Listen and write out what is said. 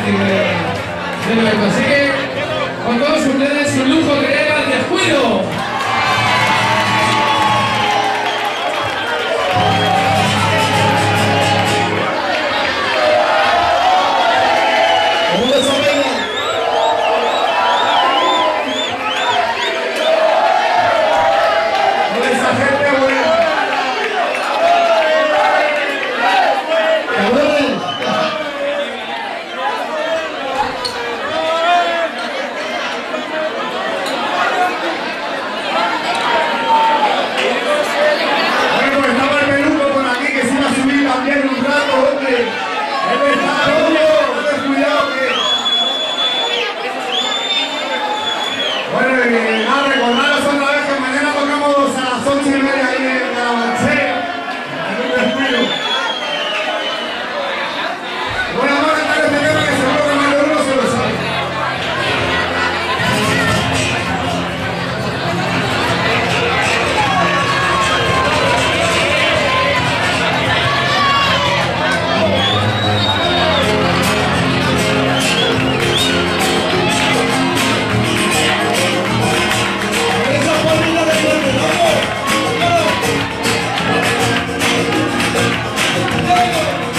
fácil de verlo. Así que, con todos ustedes, un lujo que llega al descuido. Recordaros otra vez que mañana tocamos a las 8:30 ahí en Carabanchel, en un descuido. Bueno, vamos a cantar este tema que seguro que más de uno se lo sabe. ¡Vamos!